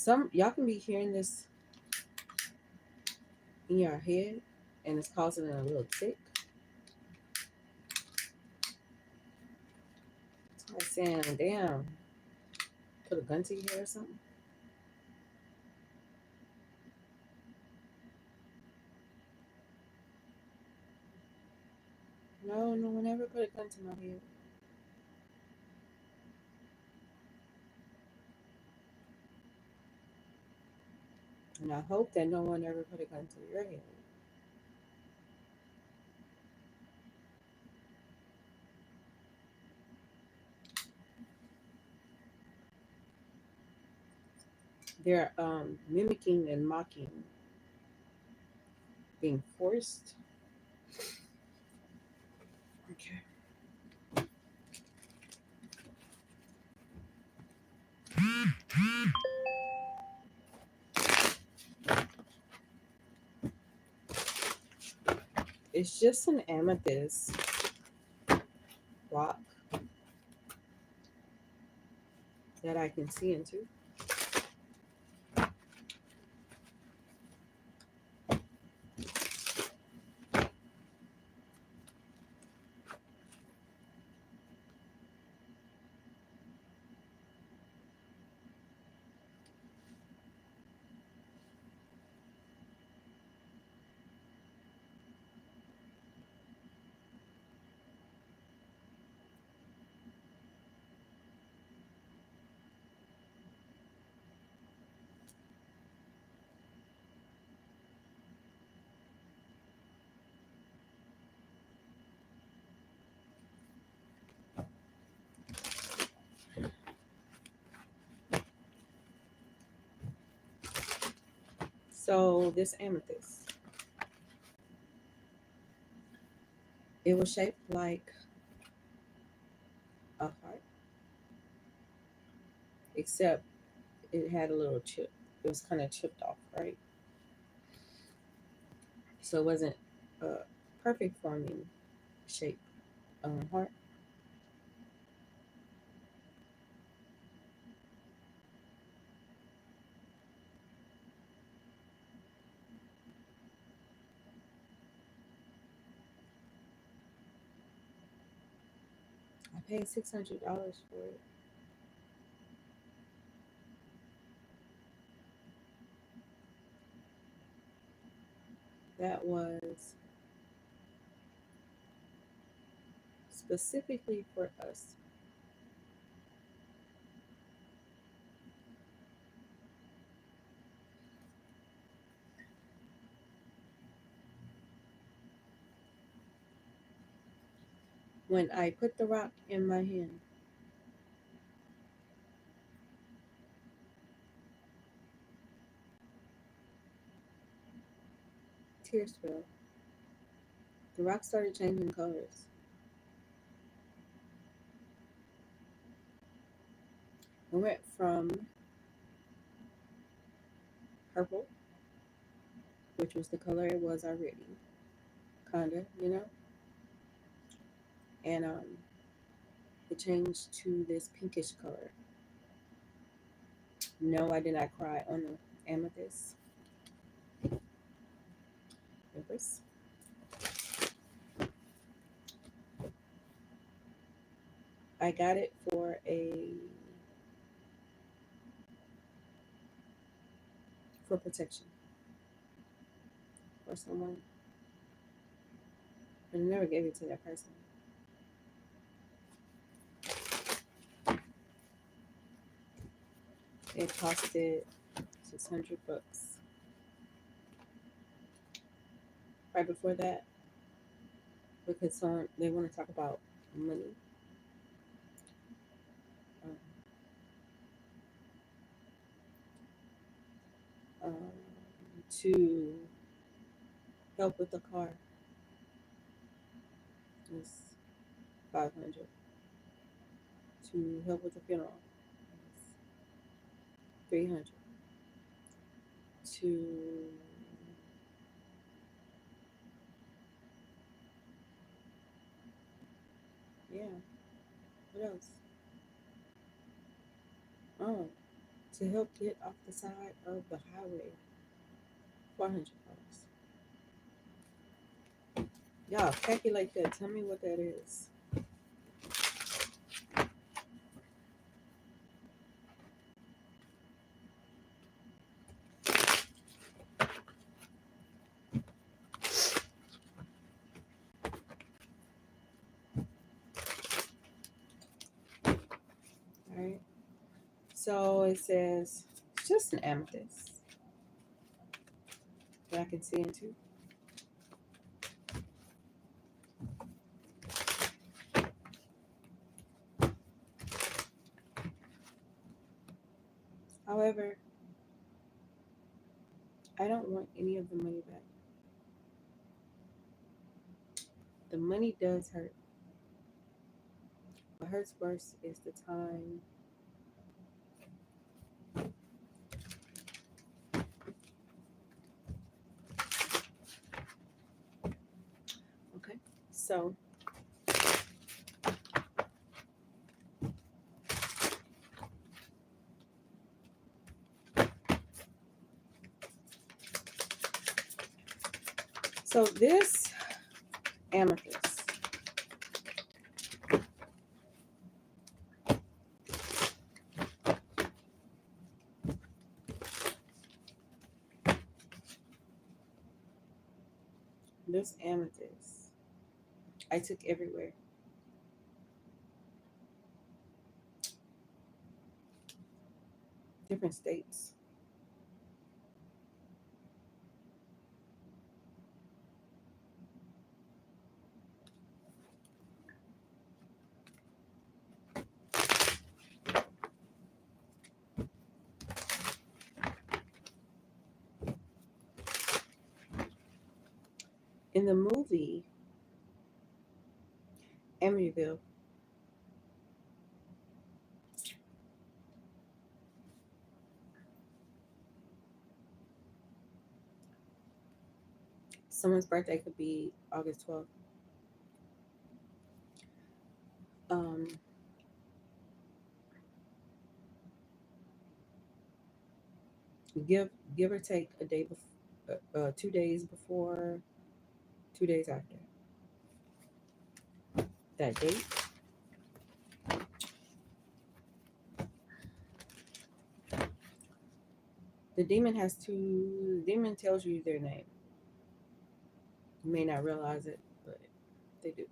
Some y'all can be hearing this in your head, and it's causing a little tick. It's like saying, "Damn, put a gun to your head or something." No, no one ever put a gun to my head. And I hope that no one ever put a gun to your head. They're mimicking and mocking being forced. Okay. It's just an amethyst rock that I can see into. So this amethyst, it was shaped like a heart, except it had a little chip. It was kind of chipped off, right? So it wasn't a perfect forming shape heart. I paid $600 for it. That was specifically for us. When I put the rock in my hand, tears fell. The rock started changing colors. It went from purple, which was the color it was already, kinda, and it changed to this pinkish color. No, I did not cry on the amethyst. Empress. I got it for protection for someone, but I never gave it to that person. It costed $600. Right before that, because they want to talk about money. Um, um, to help with the car is 500. To help with the funeral is 300. To yeah, what else? Oh, to help get off the side of the highway. $400. Y'all calculate that. Tell me what that is. All right. So it says it's just an amethyst that I can see into. However, I don't want any of the money back. The money does hurt. What hurts worse is the time. Okay. So this amethyst, this amethyst, I took everywhere. Different states. In the movie Amityville, someone's birthday could be August 12th. Um, give give or take a day before, 2 days before, 2 days after that date. The demon tells you their name. You may not realize it, but they do.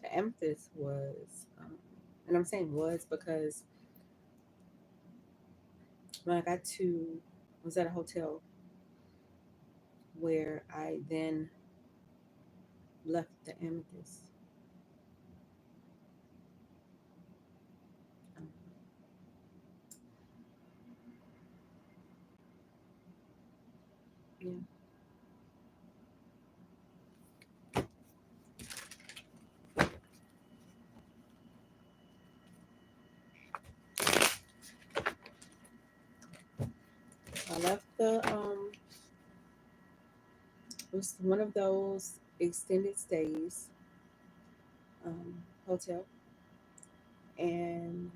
The amethyst was, and I'm saying was because when I got to, I was at a hotel where I then left the amethyst. Um, yeah, I left the. It was one of those extended stays hotel, and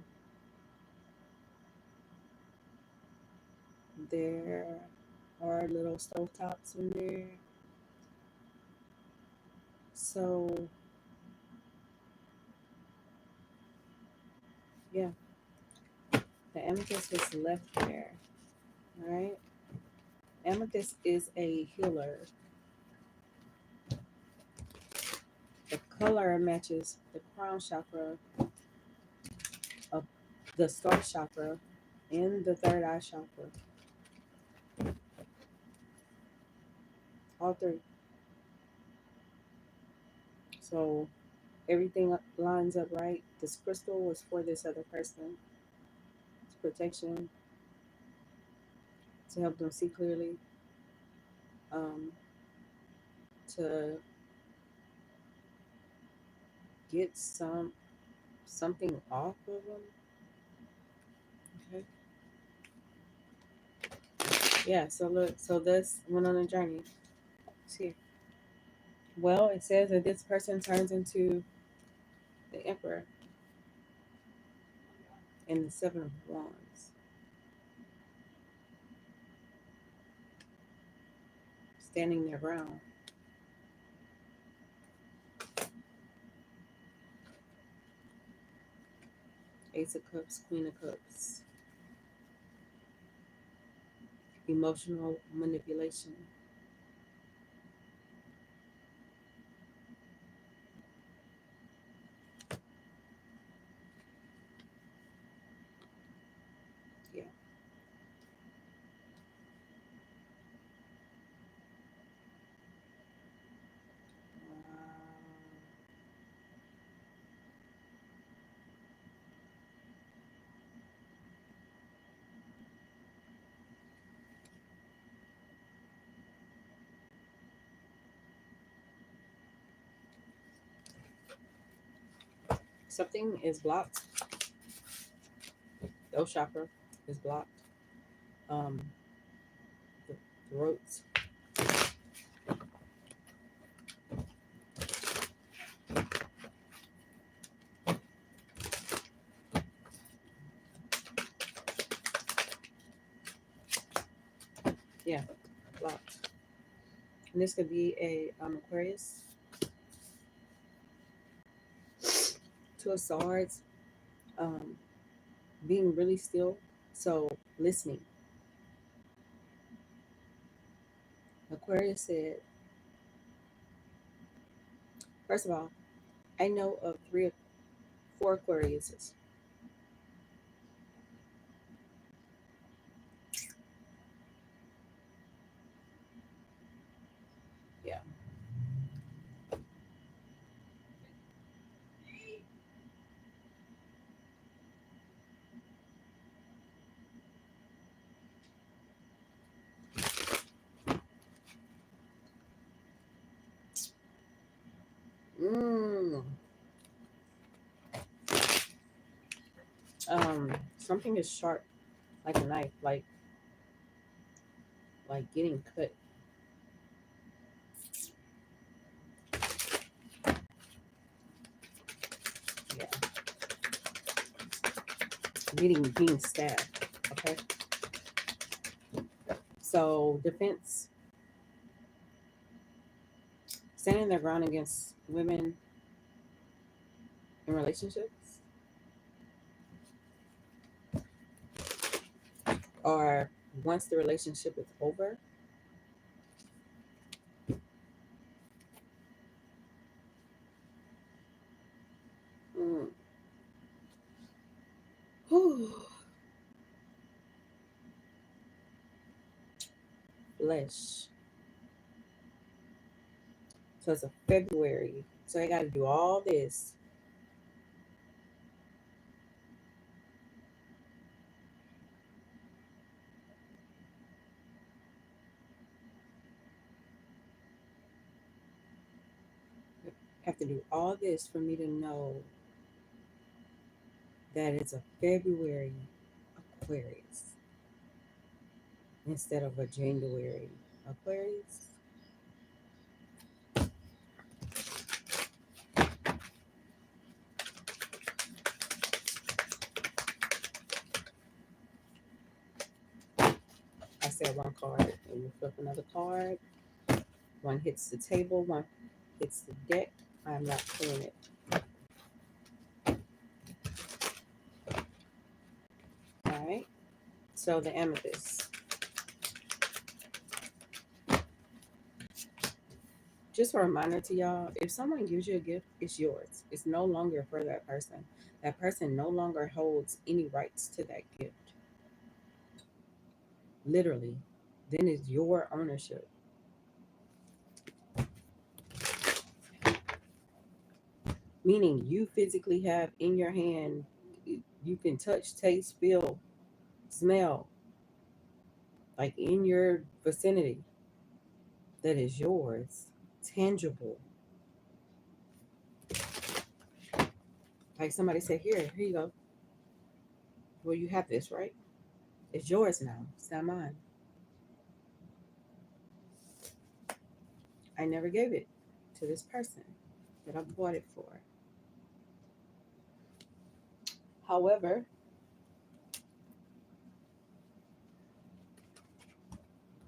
there are little stove tops in there. So yeah, the amethyst was left there. All right, amethyst is a healer. The color matches the crown chakra, of the skull chakra, and the third eye chakra. All three. So everything lines up right. This crystal was for this other person. It's protection to help them see clearly. Um, to get something off of them. Okay. Yeah, so look, so this went on a journey. See, well, it says that this person turns into the emperor in the Seven of Wands, standing their ground. Ace of Cups, Queen of Cups, emotional manipulation. Yeah. Something is blocked. The chakra is blocked. Um, the throats. Yeah, blocked. And this could be a Aquarius, Two of Swords, um, being really still. So listening. Aquarius said, first of all, I know of four Aquariuses. Yeah. Mm. Something is sharp, like a knife, like getting cut. Yeah, being stabbed. Okay, so defense, standing their ground against women in relationships, or once the relationship is over. Mm. Whew. Flesh. So it's a February. So I got to do all this. Have to do all this for me to know that it's a February Aquarius instead of a January Aquarius. I said one card, and you flip another card. One hits the table, one hits the deck. I'm not pulling it. All right. So the amethyst. Just a reminder to y'all: if someone gives you a gift, it's yours. It's no longer for that person. That person no longer holds any rights to that gift. Literally, then it's your ownership. Meaning you physically have in your hand, you can touch, taste, feel, smell, like in your vicinity, that is yours, tangible. Like somebody said, here you go. Well, you have this, right? It's yours now. It's not mine. I never gave it to this person that I bought it for. However,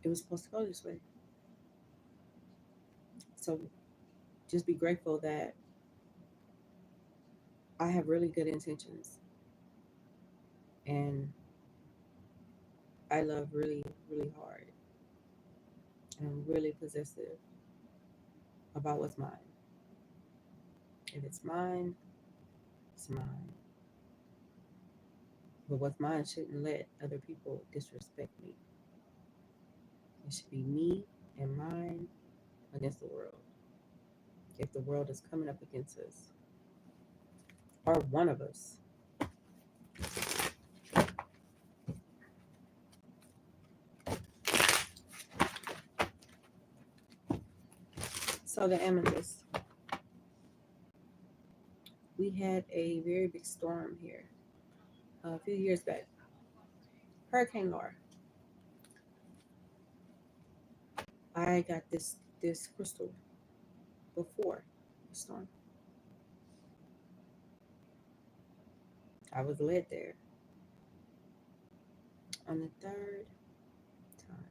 it was supposed to go this way. So just be grateful that I have really good intentions and I love really, really hard. And I'm really possessive about what's mine. If it's mine, it's mine. But what's mine shouldn't let other people disrespect me. It should be me and mine against the world. If the world is coming up against us, or one of us. So the amethyst. We had a very big storm here a few years back. Hurricane Laura. I got this crystal before the storm. I was led there on the third time.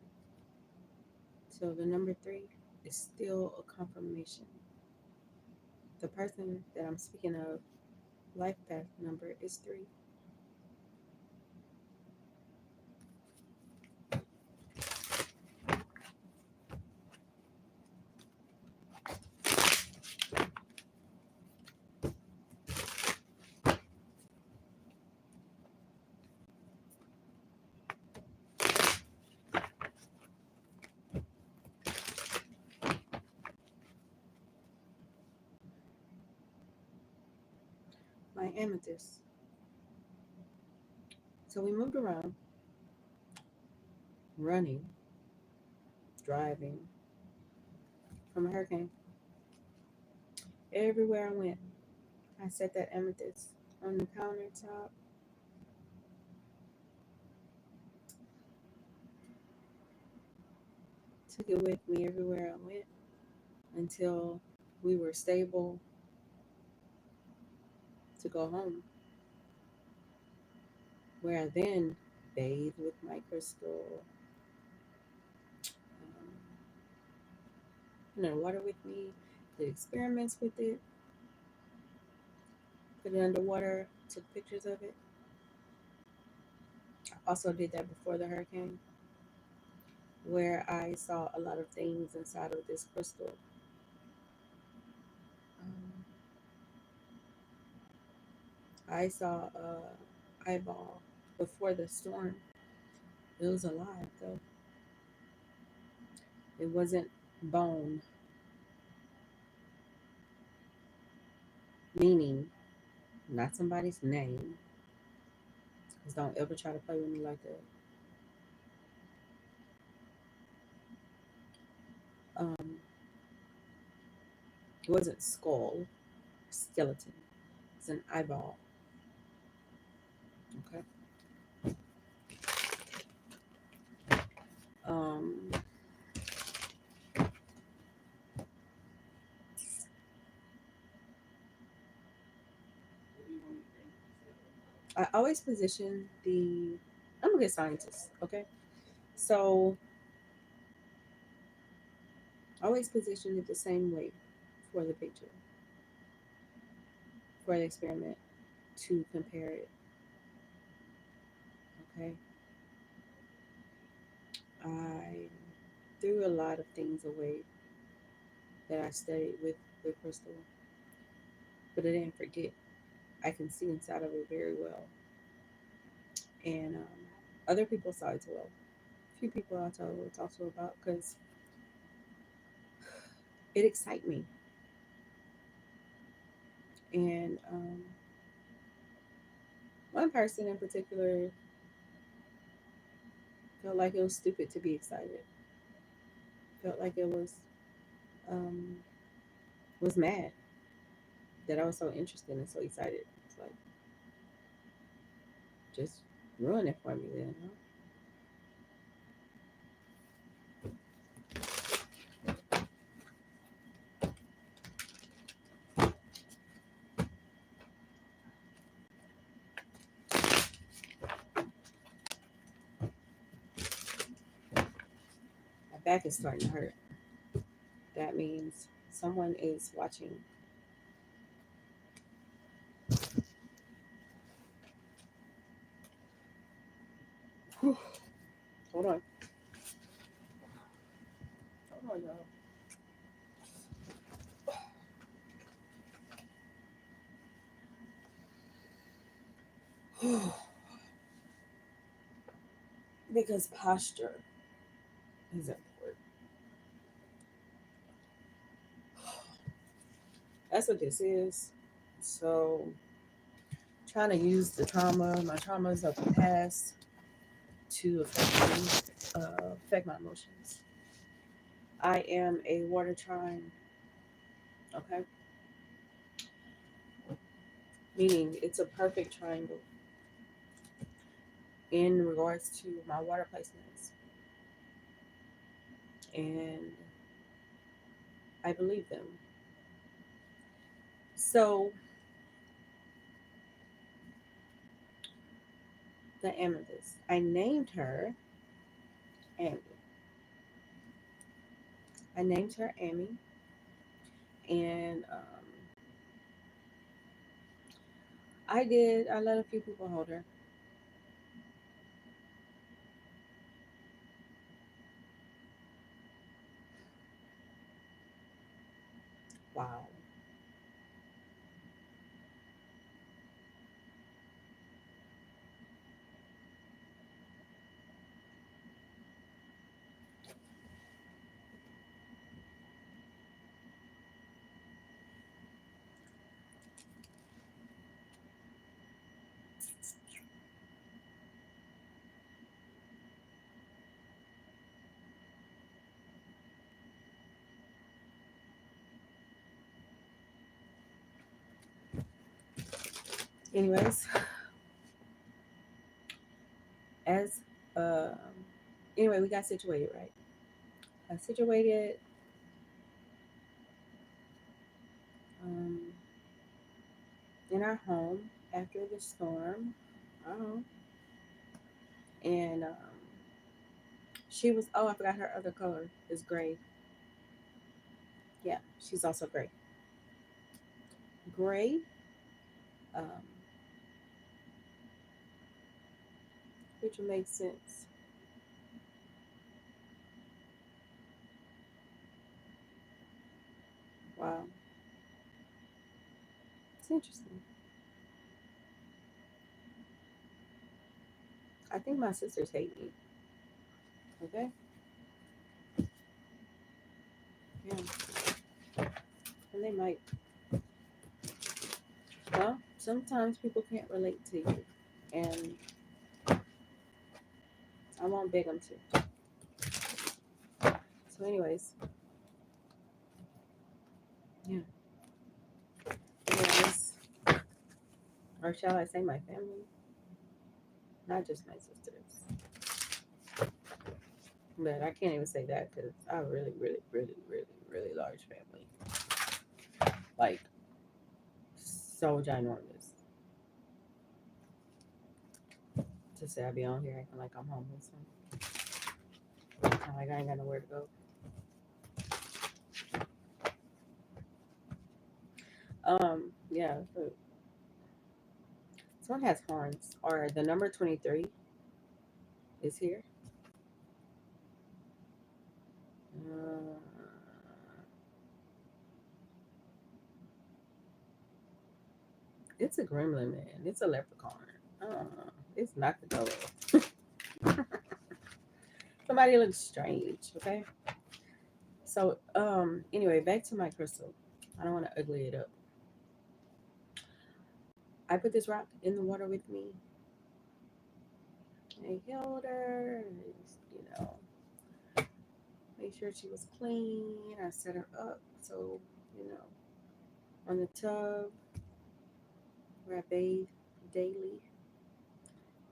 So the number 3 is still a confirmation. The person that I'm speaking of, life path number is 3. My amethyst. So we moved around, running, driving from a hurricane. Everywhere I went, I set that amethyst on the countertop. Took it with me everywhere I went until we were stable to go home, where I then bathed with my crystal, water with me, did experiments with it, put it underwater, took pictures of it. I also did that before the hurricane, where I saw a lot of things inside of this crystal. Um, I saw a eyeball before the storm. It was alive though. It wasn't bone, meaning not somebody's name. Because don't ever try to play with me like that. It wasn't skull, skeleton. It's an eyeball. Okay. Um, I always position the. I'm a good scientist. Okay. So I always position it the same way for the picture, for the experiment, to compare it. Okay. I threw a lot of things away that I studied with the crystal, but I didn't forget. I can see inside of it very well, and other people saw it as well. A few people I told to talk to about because it excites me, and one person in particular felt like it was stupid to be excited. Felt like it was mad that I was so interested and so excited. It's like just ruin it for me then, huh? back is starting to hurt. That means someone is watching. Whew. Hold on. Hold on, y'all. Because posture is important. That's what this is. So, trying to use my traumas of the past to affect my emotions. I am a water trine, okay? Meaning it's a perfect triangle in regards to my water placements. And I believe them. So, the amethyst, I named her Amy. I named her Amy, and I let a few people hold her. Wow. Anyways, as uh, anyway, we got situated, right? Got situated um, in our home after the storm. Oh, and she was. Oh, I forgot her other color is gray. Yeah, she's also gray. Gray, um, which will make sense. Wow, it's interesting. I think my sisters hate me. Okay, yeah, and they might. Well, sometimes people can't relate to you, and I won't beg them to. So, anyways, yeah. Anyways, or shall I say my family? Not just my sisters. But I can't even say that because I have a really, really, really, really, really large family. Like, so ginormous. To say I be on here acting like I'm homeless. Like I ain't got nowhere to go. Yeah. So this one has horns, or the number 23 is here. Uh, it's a gremlin, man. It's a leprechaun. It's not the dog. Somebody looks strange. Okay. So, anyway, back to my crystal. I don't want to ugly it up. I put this rock in the water with me. I held her, you know, made sure she was clean. I set her up so, you know, on the tub where I bathe daily.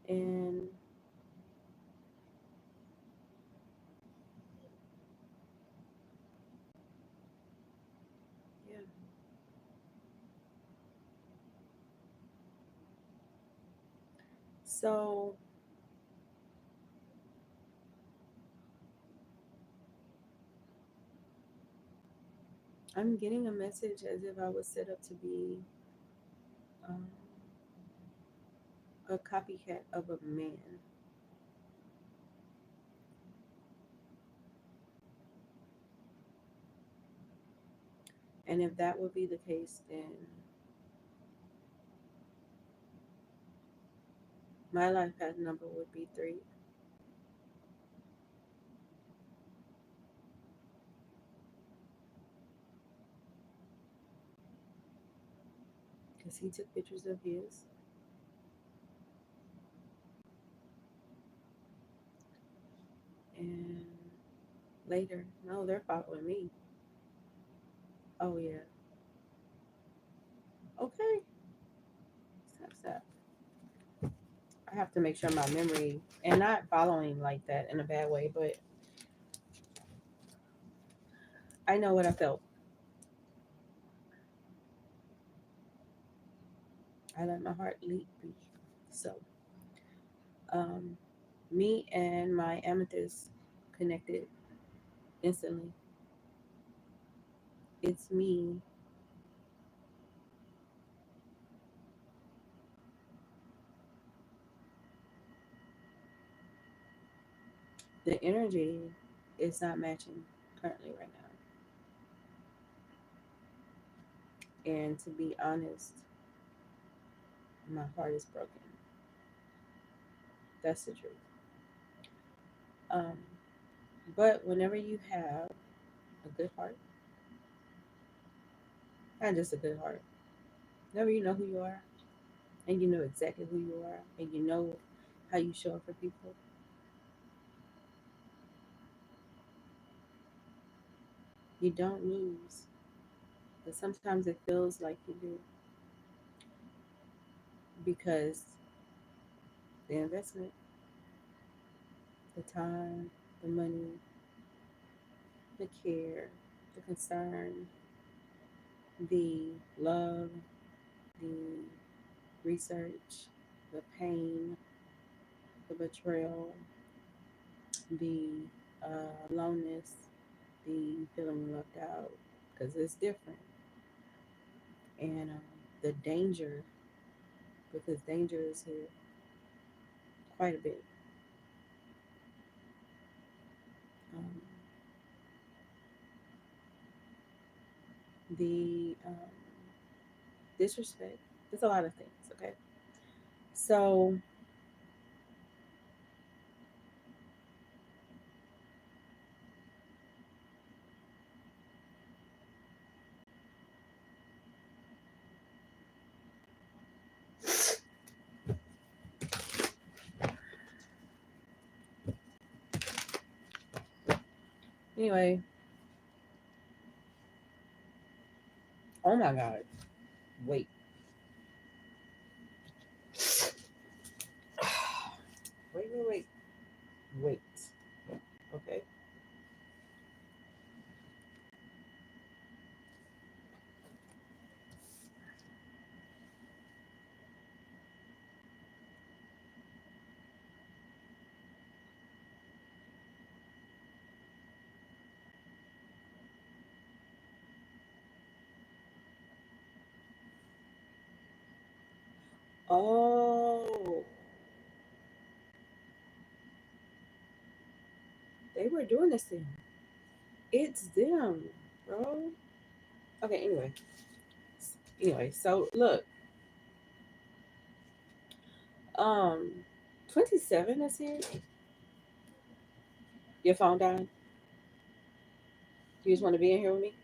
And yeah, so I'm getting a message as if I was set up to be um, a copycat of a man. And if that would be the case, then my life path number would be 3 because he took pictures of his. And later, no, they're following me. Oh, yeah. Okay. Stop, stop. I have to make sure my memory, and not following like that in a bad way, but I know what I felt. I let my heart leap. So, um, me and my amethyst connected instantly. It's me. The energy is not matching currently right now. And to be honest, my heart is broken. That's the truth. Um, but whenever you have a good heart, not just a good heart, whenever you know who you are and you know exactly who you are and you know how you show up for people, you don't lose. But sometimes it feels like you do because the investment, the time, the money, the care, the concern, the love, the research, the pain, the betrayal, the aloneness, the feeling left out, because it's different, and the danger, because danger is here quite a bit. Um, the disrespect, there's a lot of things, okay? So, anyway, oh my God, wait, wait, wait. Okay. Oh, they were doing this thing. It's them, bro. Okay, so look, um, 27 is here. Your phone died. You just want to be in here with me?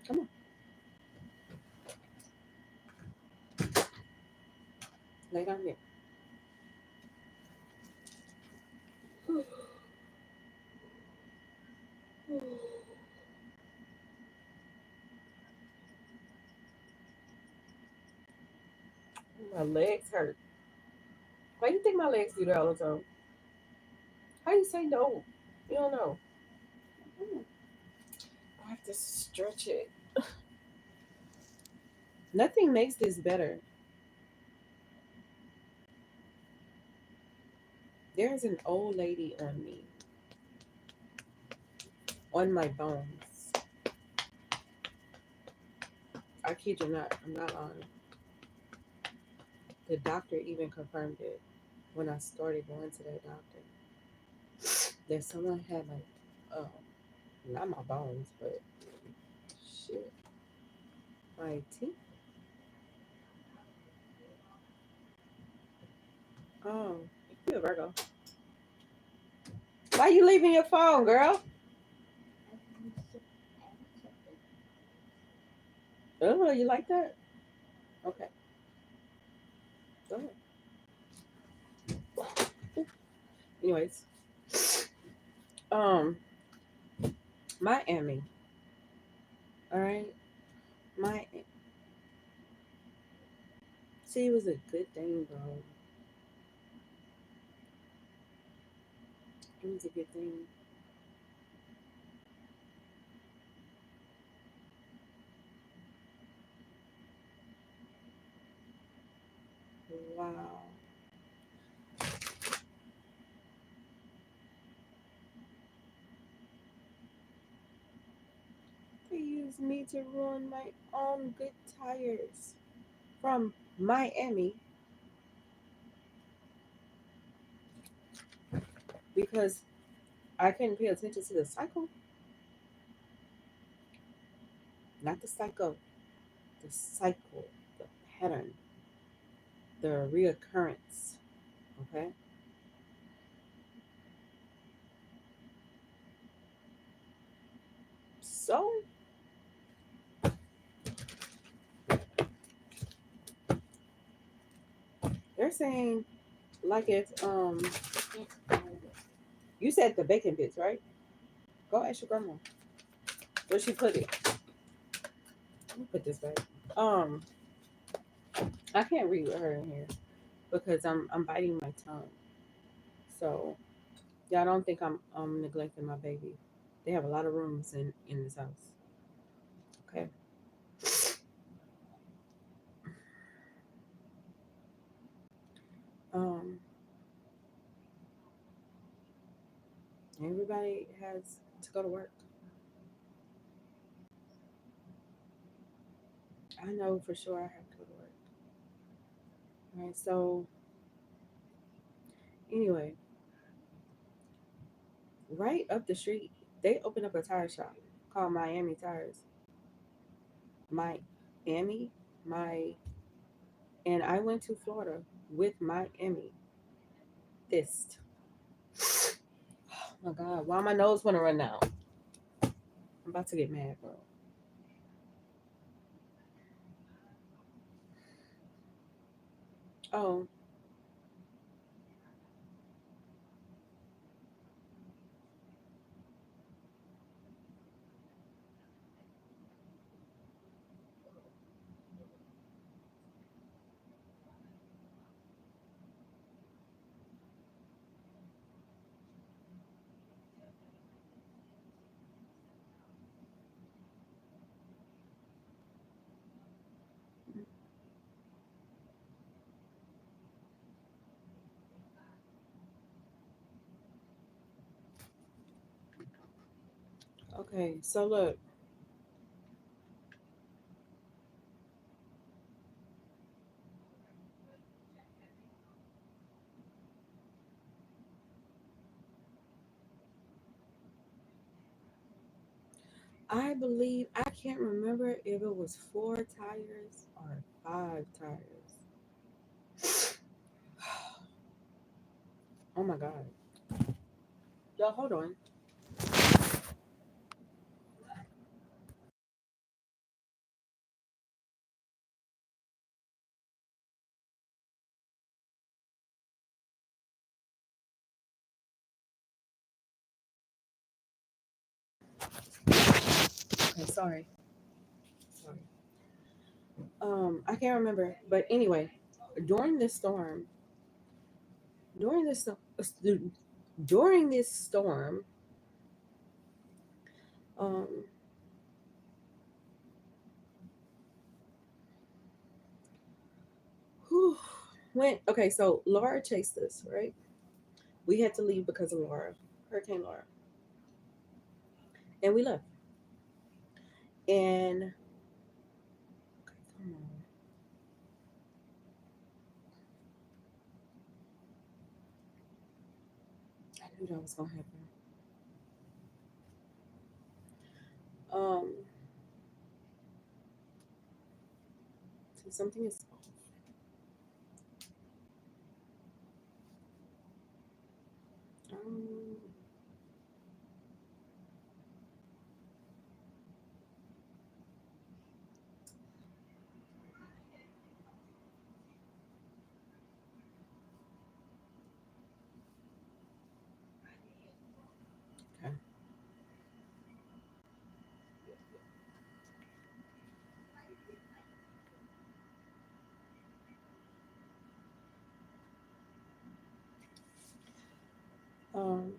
Come on, lay down here. My legs hurt. Why do you think my legs do that all the time? How you say no? You don't know. Hmm, I have to stretch it. Nothing makes this better. There's an old lady on me. on my bones. I kid you not. I'm not lying. The doctor even confirmed it when I started going to that doctor. That someone had like, uh, not my bones, but shit, my teeth. Oh, you a Virgo. Why you leaving your phone, girl? Oh, you like that? Okay, go ahead. Anyways, um, Miami. All right, my see, it was a good thing, bro. It was a good thing. Wow, they used me to ruin my own good tires from Miami because I couldn't pay attention to the cycle, not the cycle, the cycle, the pattern, the reoccurrence. Okay, so they're saying like it's you said the bacon bits, right? Go ask your grandma where she put it. Let me put this back. Um, I can't read with her in here because I'm biting my tongue. So y'all don't think I'm neglecting my baby. They have a lot of rooms in this house. Okay. Um, everybody has to go to work. I know for sure I have to go to work. All right. So anyway, right up the street, they opened up a tire shop called Miami Tires. Miami, my, and I went to Florida with Miami Fist. Oh my God, why my nose want to run now? I'm about to get mad, bro. Oh, okay. So look, I believe I can't remember if it was 4 tires or 5 tires. Oh my God. Yo, hold on. Okay, sorry. Sorry. I can't remember, but anyway, during this storm, during this sto- during this storm, um, whew, went okay. So Laura chased us, right? We had to leave because of Laura, Hurricane Laura, and we left. And come on, I knew that was gonna happen. Um, so something is off. Um, okay. Um,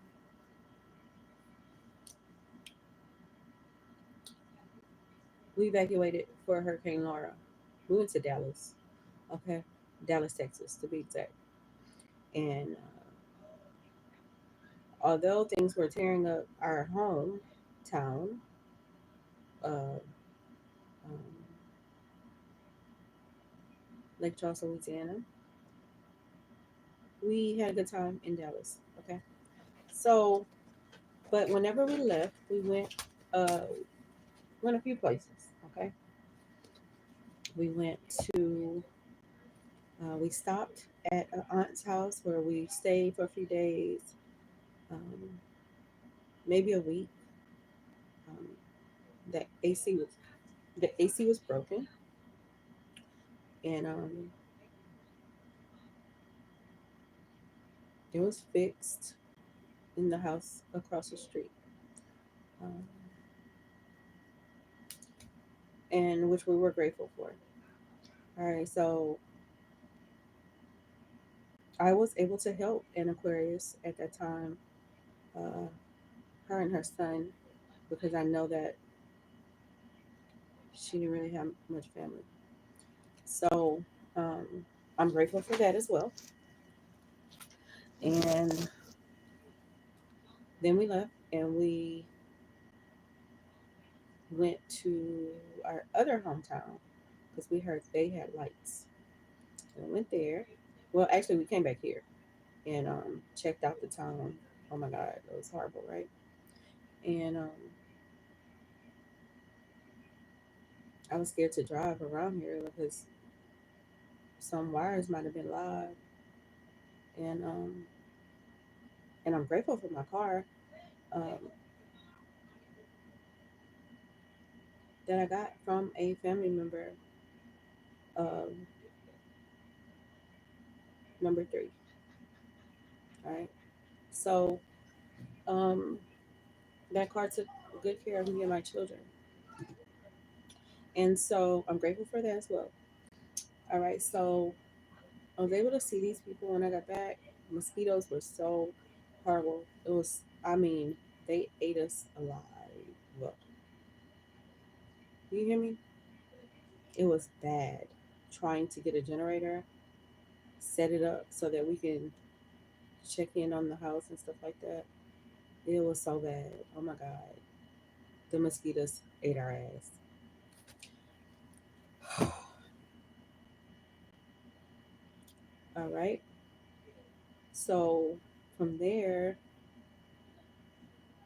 we evacuated for Hurricane Laura. We went to Dallas. Okay, Dallas, Texas, to be exact. And although things were tearing up our hometown, uh, um, Lake Charles, Louisiana, we had a good time in Dallas. Okay, so but whenever we left, we uh, went a few places. Okay, we went to we stopped at an aunt's house where we stayed for a few days, um, maybe a week. Um, the AC was the AC was broken, and it was fixed in the house across the street, um, and which we were grateful for. All right, so I was able to help an Aquarius at that time, uh, her and her son, because I know that she didn't really have much family. So um, I'm grateful for that as well. And then we left and we went to our other hometown because we heard they had lights. And we went there. Well, actually, we came back here and checked out the town. Oh my God, it was horrible, right? And I was scared to drive around here because some wires might have been live. And I'm grateful for my car um, that I got from a family member, um, number three. All right. So um, that car took good care of me and my children. And so I'm grateful for that as well. All right. So I was able to see these people when I got back. Mosquitoes were so horrible. It was, I mean, they ate us alive. Look, you hear me? It was bad trying to get a generator, set it up so that we can check in on the house and stuff like that. It was so bad. Oh my God. The mosquitoes ate our ass. All right. So from there,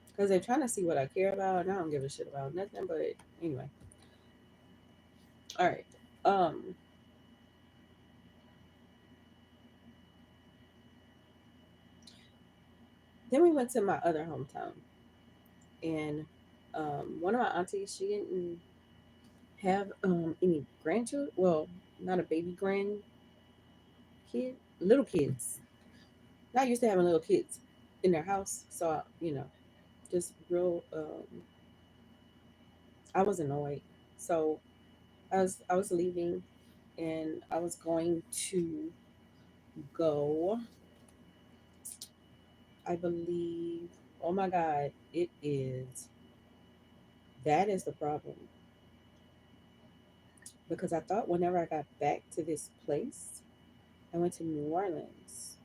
because they're trying to see what I care about, and I don't give a shit about nothing. But anyway, all right. Um, then we went to my other hometown, and one of my aunties, she didn't have any grandchildren. Well, not a baby grand kid, little kids. Not used to having little kids in their house, so just real. I was annoyed, so I was leaving, and I was going to go. I believe. Oh my God, it is. That is the problem because I thought whenever I got back to this place, I went to New Orleans.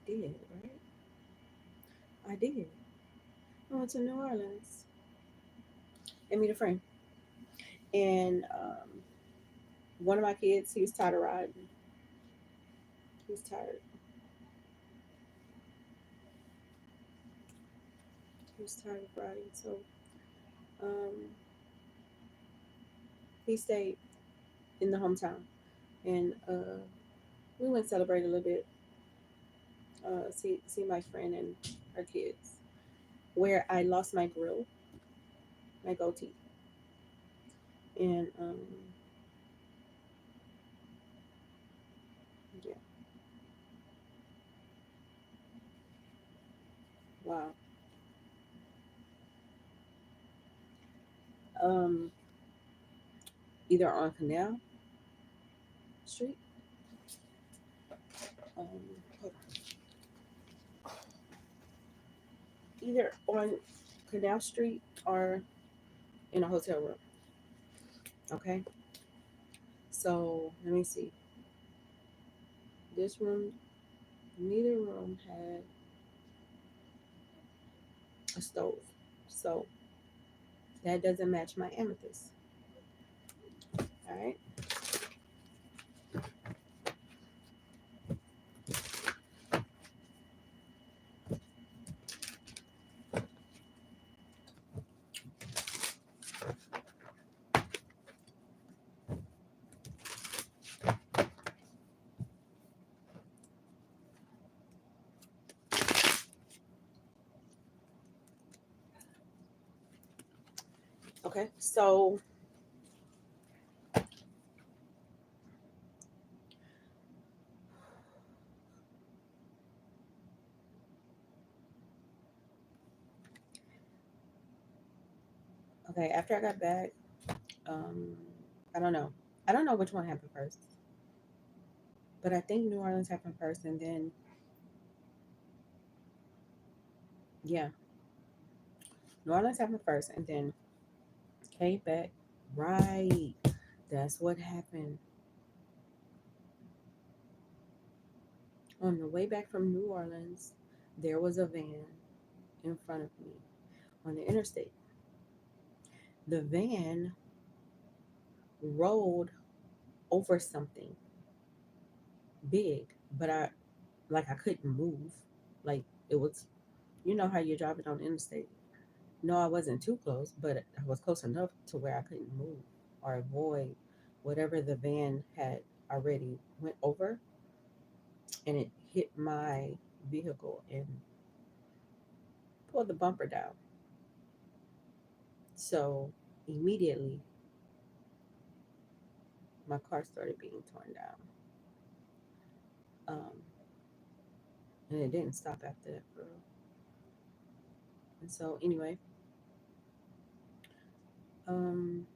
did, right? I did. I went to New Orleans and meet a friend. And one of my kids, he was tired of riding. He was tired. He was tired of riding. So um, he stayed in the hometown. And we went celebrate a little bit. See my friend and her kids. Where I lost my grill, my goatee. And yeah, wow. Um, Either on Canal Street, hold on. Either on Canal Street or in a hotel room. Okay, so let me see. This room, neither room had a stove, so that doesn't match my amethyst. All right. Okay. So okay, after I got back, um, I don't know. I don't know which one happened first, but I think New Orleans happened first, and then yeah, New Orleans happened first, and then came back. Right. That's what happened. On the way back from New Orleans, there was a van in front of me on the interstate. The van rolled over something big, but I couldn't move. Like it was, you know how you're driving on the interstate. No, I wasn't too close, but I was close enough to where I couldn't move or avoid whatever the van had already went over, and it hit my vehicle and pulled the bumper down. So immediately my car started being torn down. Um, and it didn't stop after that for real. And so anyway,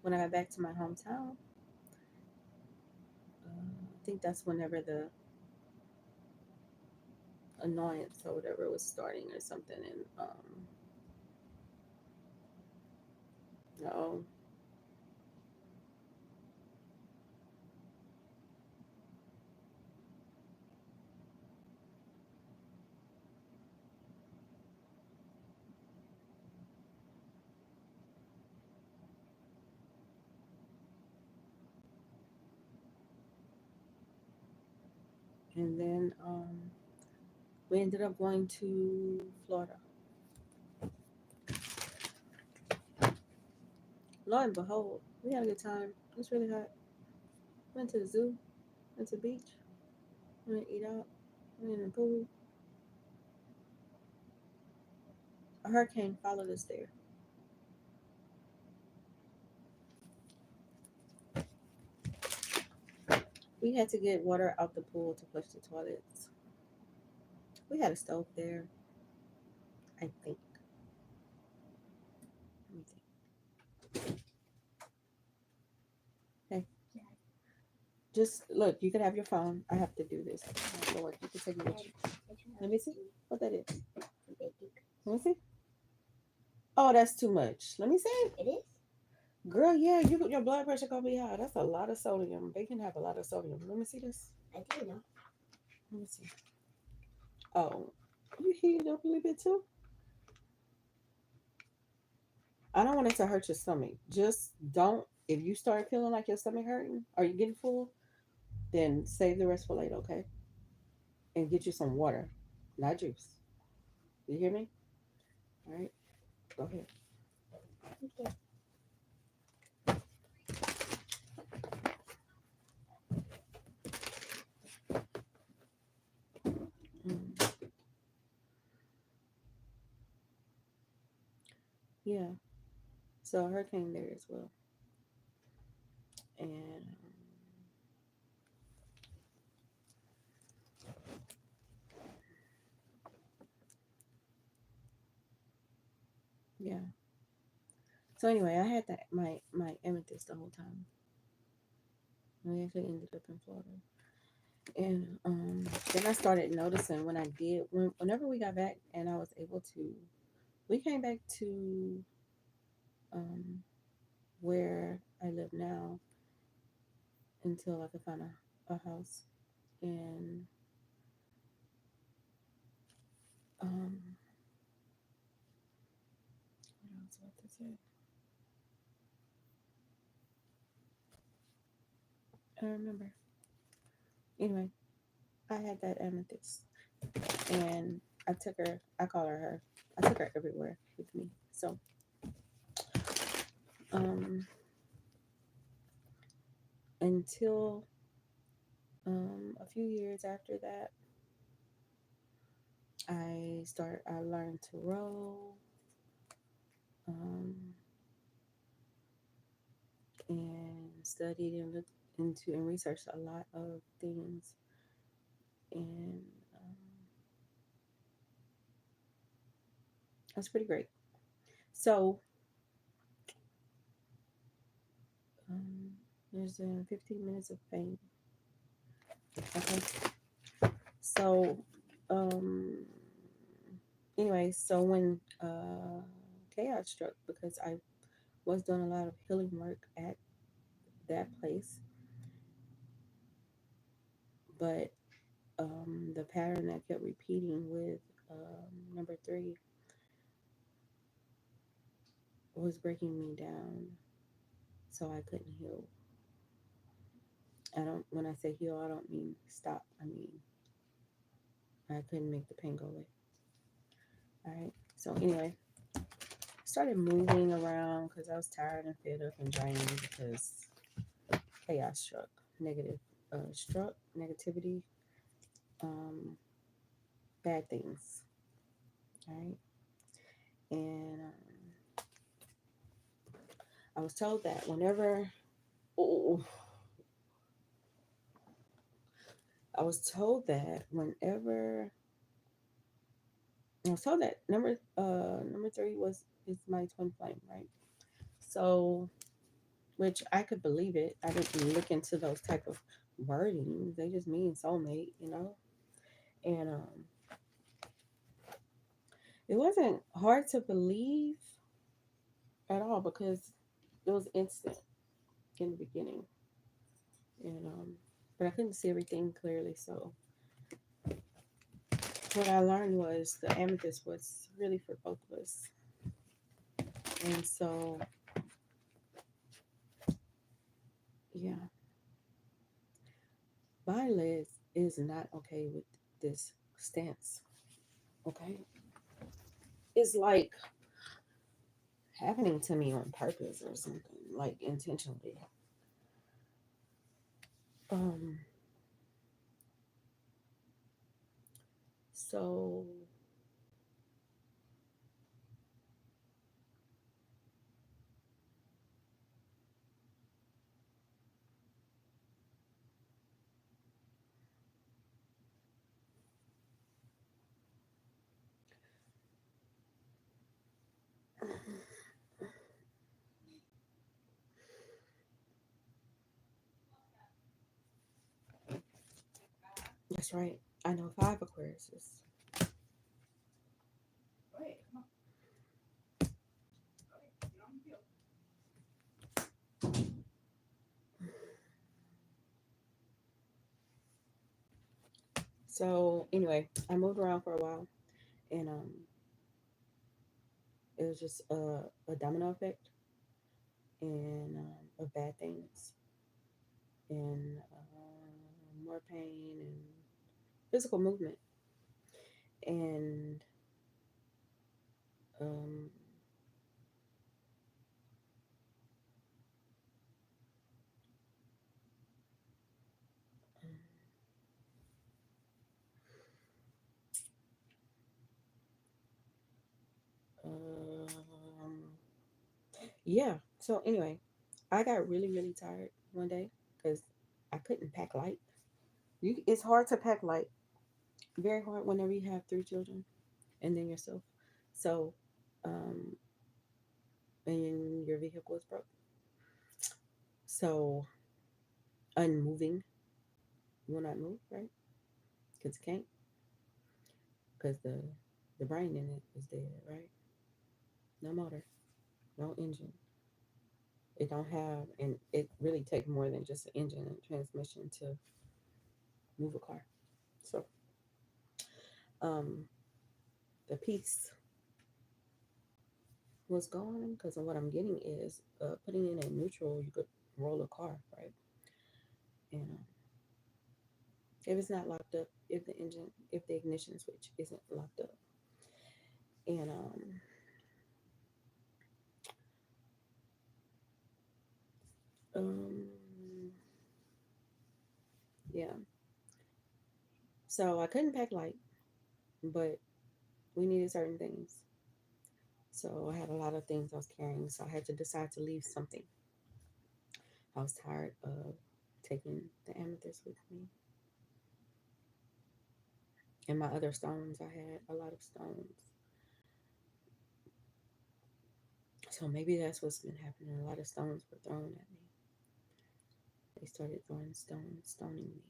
when I got back to my hometown, I think that's whenever the annoyance or whatever was starting or something. And no, and then we ended up going to Florida. Lo and behold, we had a good time. It was really hot. Went to the zoo, went to the beach, went to eat out, went in the pool. A hurricane followed us there. We had to get water out the pool to flush the toilets. We had a stove there, I think. Let me think. Hey, just look, you can have your phone. I have to do this. I have to work. You can take it with you. Let me see what that is. Let me see. Oh, that's too much. Let me see. It is? Girl, yeah, your blood pressure gonna be high. That's a lot of sodium. They can have a lot of sodium. Let me see this. I didn't know. Let me see. Oh, you heat it up a little bit too. I don't want it to hurt your stomach. Just don't. If you start feeling like your stomach hurting or you getting full, then save the rest for later, okay? And get you some water, not juice. You hear me? All right, go ahead. Okay. Mm, yeah. So a hurricane there as well, and yeah. So anyway, I had that my amethyst the whole time. We actually ended up in Florida, and then I started noticing when whenever we got back, and I was able to. We came back to um where I live now until I could find a house, and um what else about to say? I remember. Anyway, I had that amethyst, and I took her. I call her her. I took her everywhere with me. So um until a few years after that, I learned to row, um, and studied and looked into and researched a lot of things, and that's pretty great. So um, there's 15 minutes of fame. Okay, so um, anyway, so when chaos struck, because I was doing a lot of healing work at that place, but the pattern that kept repeating with number three was breaking me down, so I couldn't heal. I don't. When I say heal, I don't mean stop. I mean I couldn't make the pain go away. All right. So anyway, I started moving around because I was tired and fed up and drained because chaos struck, negativity, um, bad things. All right. And I was told that whenever, oh, I was told that whenever I was told that number three was is my twin flame, right? So, which I could believe it. I didn't look into those type of wordings. They just mean soulmate, you know. And it wasn't hard to believe at all because it was instant in the beginning, and but I couldn't see everything clearly. So what I learned was the amethyst was really for both of us, and so yeah, Violet is not okay with this stance. Okay, it's like happening to me on purpose or something, like intentionally. Um, so that's right. I know five Aquariuses. So anyway, I moved around for a while, and it was just a domino effect and of bad things and more pain and physical movement and um, um, yeah. So anyway, I got really really tired one day because I couldn't pack light. It's hard to pack light. Very hard whenever you have three children and then yourself. So, um, and your vehicle is broke. So unmoving will not move, right? Because it can't, because the brain in it is dead, right? No motor, no engine. It don't have, and it really take more than just an engine and transmission to move a car. So, um, the piece was gone because what I'm getting is putting in a neutral. You could roll a car, right? And if it's not locked up, if the ignition switch isn't locked up, and um, yeah. So I couldn't pack light, but we needed certain things. So I had a lot of things I was carrying. So I had to decide to leave something. I was tired of taking the amethyst with me. And my other stones, I had a lot of stones. So maybe that's what's been happening. A lot of stones were thrown at me. They started throwing stones, stoning me.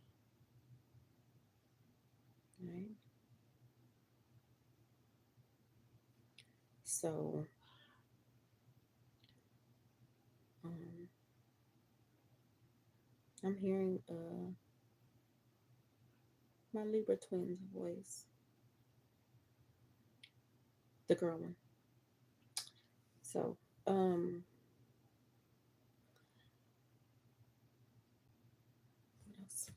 Right? So um, I'm hearing my Libra twins voice, the girl one. So um, what else?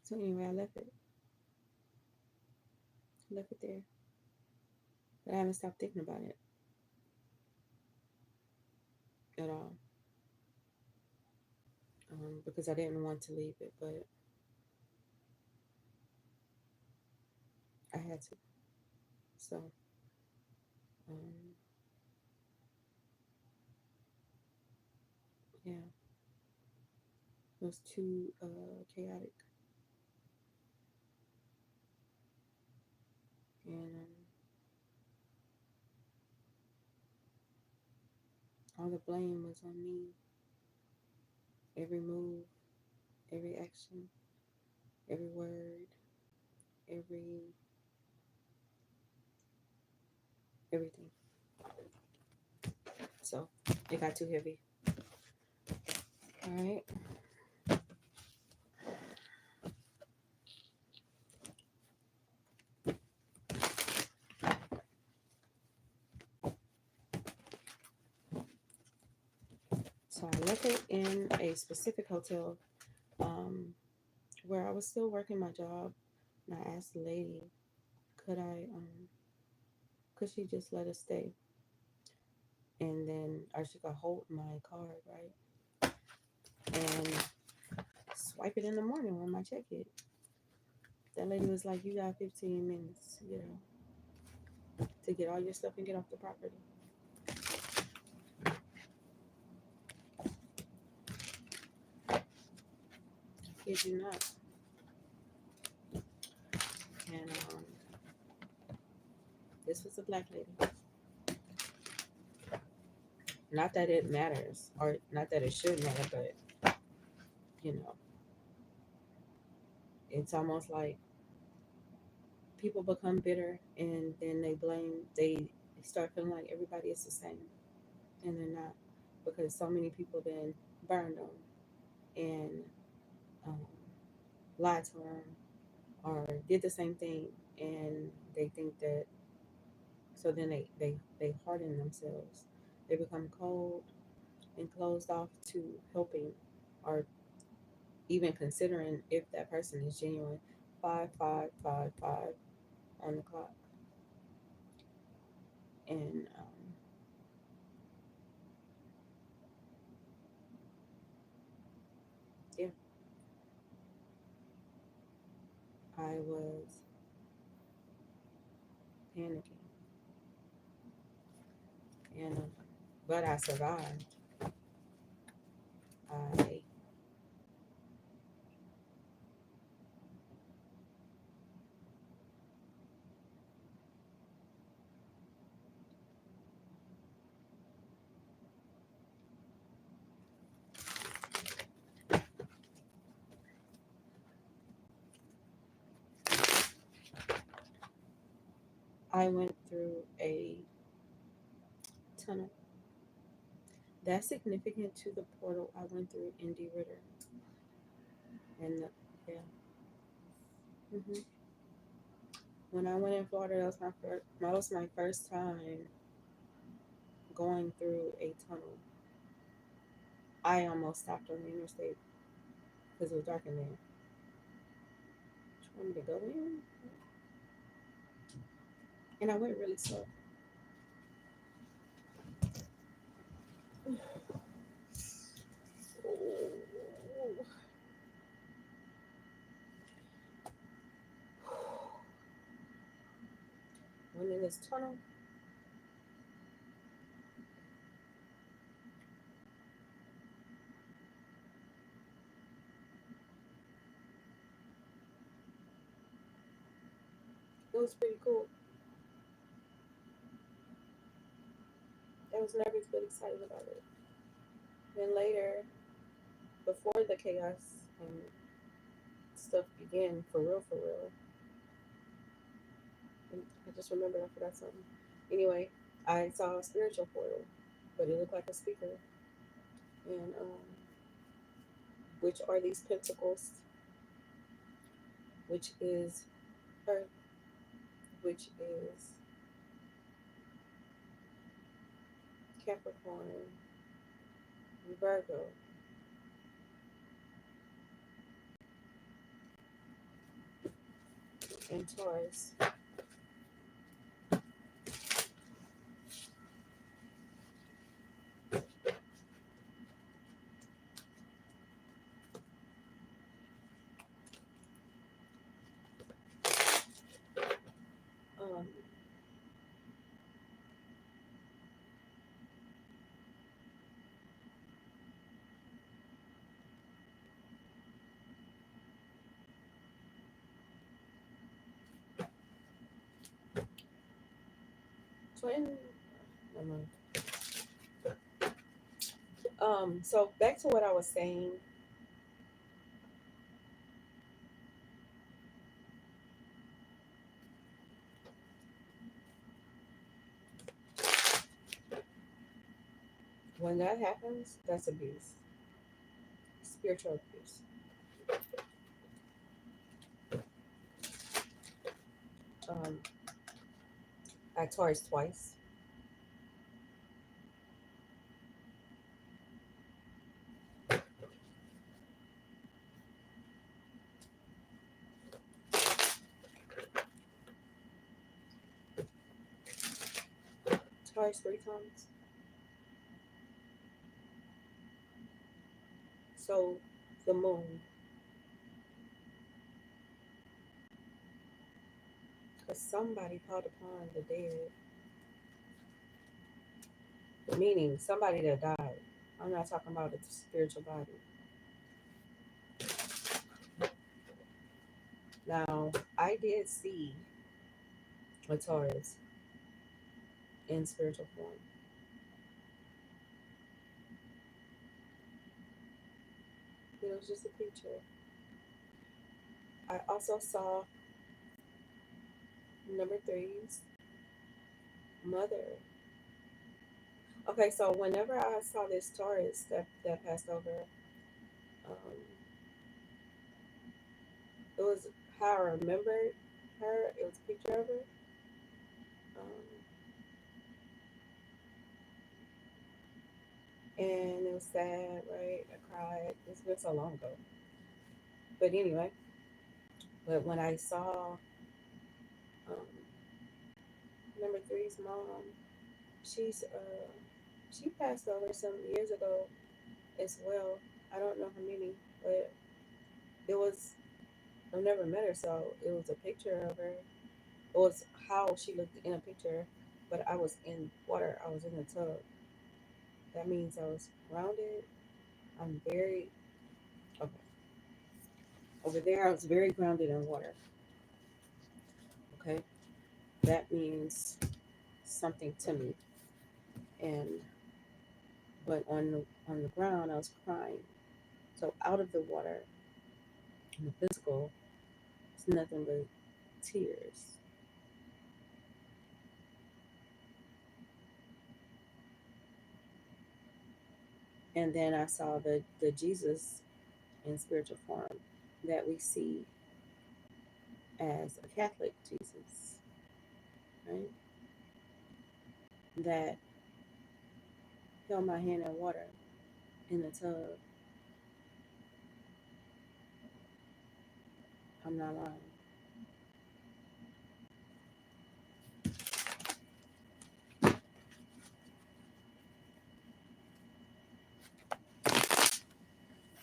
So anyway, left it there, but I haven't stopped thinking about it at all because I didn't want to leave it, but I had to. So um, yeah, it was too chaotic, and all the blame was on me. Every move, every action, every word, every everything. So it got too heavy. All right. So I left it in a specific hotel um, where I was still working my job, and I asked the lady, could I, could she just let us stay, and then I should go hold my card, right, and swipe it in the morning when my check hit. That lady was like, "You got 15 minutes, to get all your stuff and get off the property." Kid you not. And this was a black lady. Not that it matters, or not that it should matter, but you know, it's almost like people become bitter and then they start feeling like everybody is the same, and they're not, because so many people then burned them and um, lied to them or did the same thing, and they think that, so then they harden themselves. They become cold and closed off to helping or even considering if that person is genuine. 5555 on the clock. And yeah, I was panicking, and but I survived. I I went through a tunnel that's significant to the portal I went through in D Ritter, and yeah. hmm When I went in Florida, that was my first time going through a tunnel. I almost stopped on the interstate because it was dark in there. Trying to go in, and I went really slow. Went in this tunnel. It was pretty cool. I was nervous but excited about it. Then later, before the chaos and stuff began for real, and I just remembered I forgot something. Anyway, I saw a spiritual portal, but it looked like a speaker, and which are these pentacles, which is Earth, which is Capricorn, Virgo, and Taurus. Um, twin. So back to what I was saying. When that happens, that's abuse, spiritual abuse. Um, I Taurus twice. Taurus 3 times. So the moon, because somebody called upon the dead, meaning somebody that died. I'm not talking about the spiritual body. Now, I did see a Taurus in spiritual form. It was just a picture. I also saw number three's mother. Okay, so whenever I saw this Taurus that passed over, um, it was how I remembered her. It was a picture of her. Um, and it was sad, right? I cried. It's been so long ago. But anyway, but when I saw um, number three's mom, she's she passed over some years ago as well. I don't know how many, but it was I've never met her, so it was a picture of her. It was how she looked in a picture, but I was in water. I was in the tub. That means I was grounded. I'm very okay. Over there, I was very grounded in water. Okay, that means something to me. And but on the ground, I was crying. So out of the water, in the physical, it's nothing but tears. And then I saw the Jesus in spiritual form that we see as a Catholic Jesus, right? That held my hand in water in the tub. I'm not lying.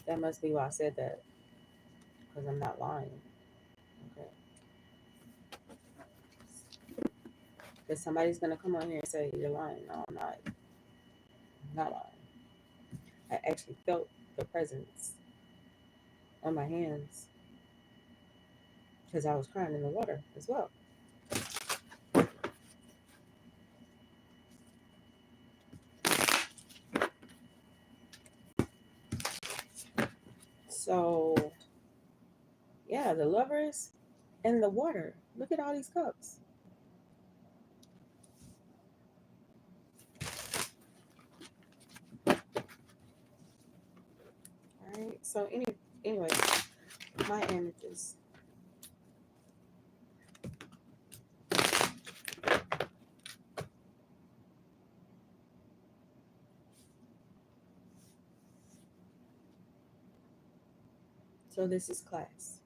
That must be why I said that, because I'm not lying. Okay. Because somebody's gonna come on here and say you're lying. No, I'm not. I'm not lying. I actually felt the presence on my hands because I was crying in the water as well. So yeah, the lovers and the water. Look at all these cups. All right. So anyway, my amethyst. So this is class.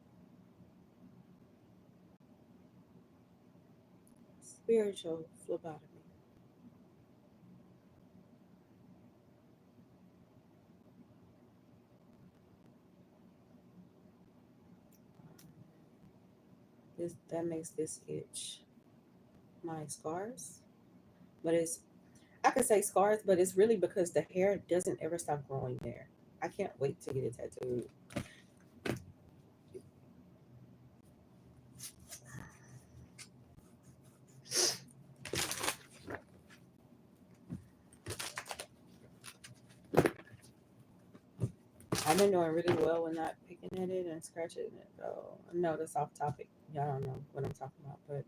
Spiritual phlebotomy. This that makes this itch my scars, but it's I could say scars, but it's really because the hair doesn't ever stop growing there. I can't wait to get it tattooed. I've been doing really well with not picking at it and scratching it, though. I know that's off topic. Y'all don't know what I'm talking about, but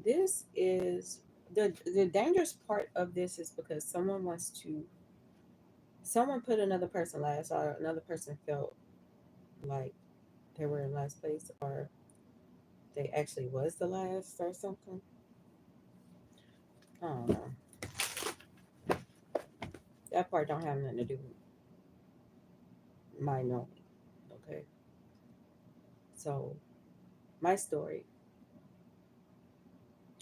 this is the dangerous part of this is because someone put another person last, or another person felt like they were in last place, or they actually was the last or something. I don't know. That part don't have nothing to do with my knowing. Okay. So my story.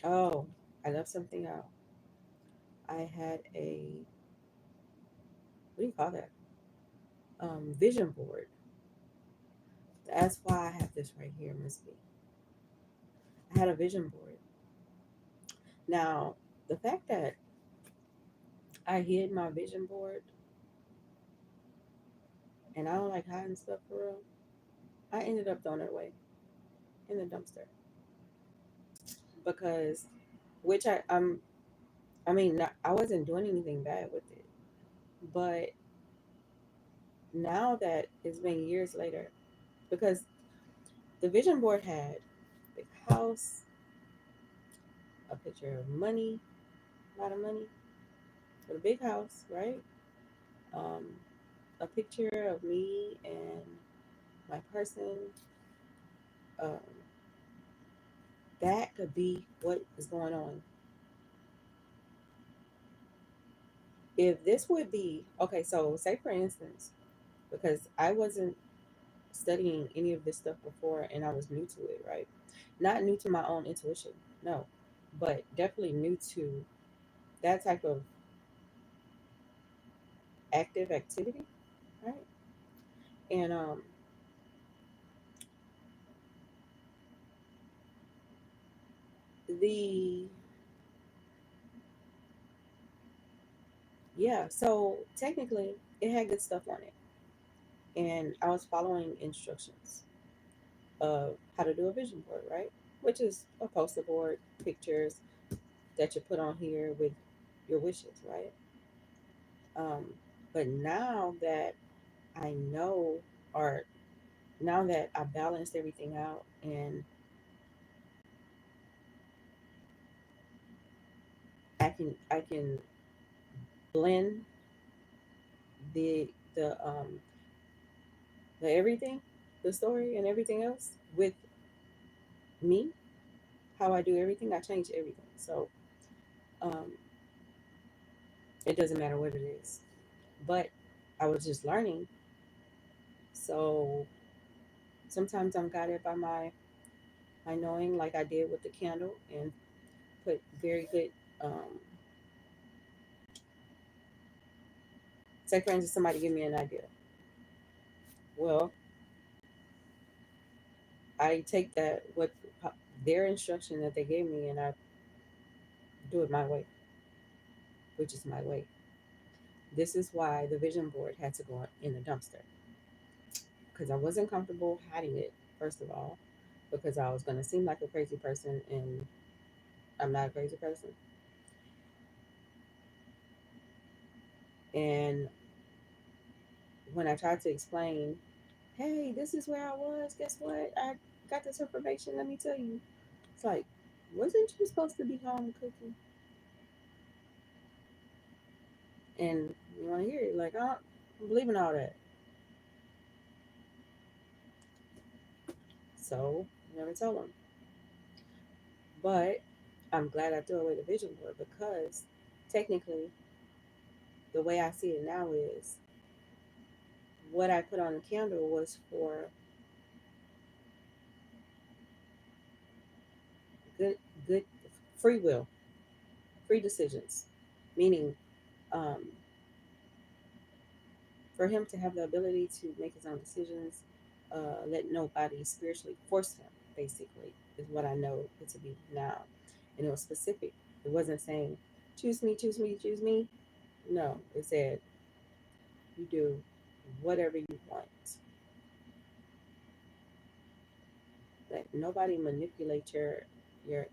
Oh, I left something out. I had a, what do you call that? Vision board. That's why I have this right here, Miss B. I had a vision board. Now, the fact that I hid my vision board, and I don't like hiding stuff for real, I ended up throwing it away in the dumpster because, which I mean, not, I wasn't doing anything bad with it, but now that it's been years later, because the vision board had the house, a picture of money, a lot of money, for the big house, right? Um, a picture of me and my person. Um, that could be what is going on. If this would be okay, so say for instance, because I wasn't studying any of this stuff before and I was new to it, right? Not new to my own intuition, no, but definitely new to that type of active activity, right? And the yeah, so technically it had good stuff on it, and I was following instructions of how to do a vision board, right? Which is a poster board, pictures that you put on here with your wishes, right? Um, but now that I know, or now that I balanced everything out, and I can blend the the everything, the story and everything else with me, how I do everything, I change everything. So um, it doesn't matter what it is. But I was just learning. So sometimes I'm guided by my knowing, like I did with the candle, and put very good. Um, Say for instance, somebody give me an idea. Well, I take that what their instruction that they gave me, and I do it my way, which is my way. This is why the vision board had to go in the dumpster, because I wasn't comfortable hiding it. First of all, because I was going to seem like a crazy person, and I'm not a crazy person. And when I tried to explain, hey, this is where I was. Guess what? I got this information. Let me tell you. It's like, wasn't you supposed to be home cooking? And you want to hear it, like, oh, I'm believing all that. So never tell them. But I'm glad I threw away the vision board because technically, the way I see it now is what I put on the candle was for good, good free will, free decisions, meaning um, for him to have the ability to make his own decisions, let nobody spiritually force him, basically, is what I know it to be now. And it was specific. It wasn't saying, choose me, choose me, choose me. No, it said, you do whatever you want. Let nobody manipulate your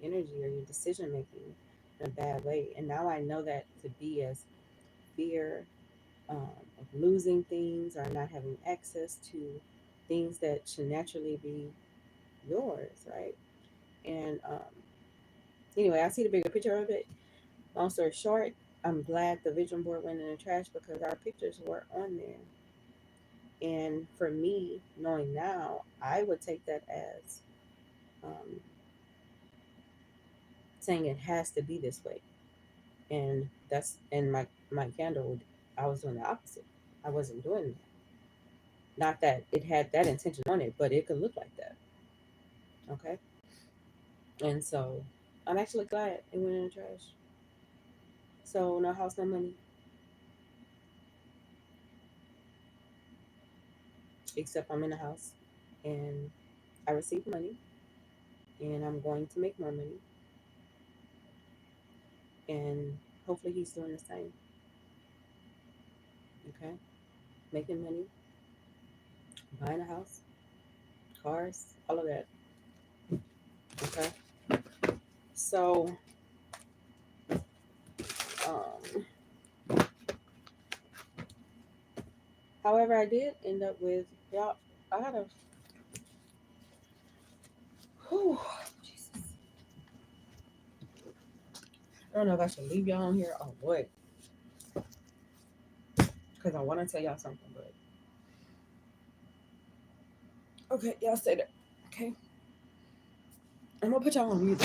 energy or your decision making in a bad way. And now I know that to be as fear of losing things or not having access to things that should naturally be yours, right? And anyway, I see the bigger picture of it. Long story short, I'm glad the vision board went in the trash because our pictures were on there. And for me, knowing now, I would take that as um, saying it has to be this way. And that's and my candle. I was doing the opposite. I wasn't doing that. Not that it had that intention on it, but it could look like that. Okay. And so I'm actually glad it went in the trash. So no house, no money. Except I'm in the house and I received money and I'm going to make more money and hopefully he's doing the same. Okay. Making money, buying a house, cars, all of that. Okay. So um however I did end up with y'all I gotta whew, Jesus. I don't know if I should leave y'all on here or what. Because I want to tell y'all something, but okay, y'all stay there. Okay. I'm gonna put y'all on mute.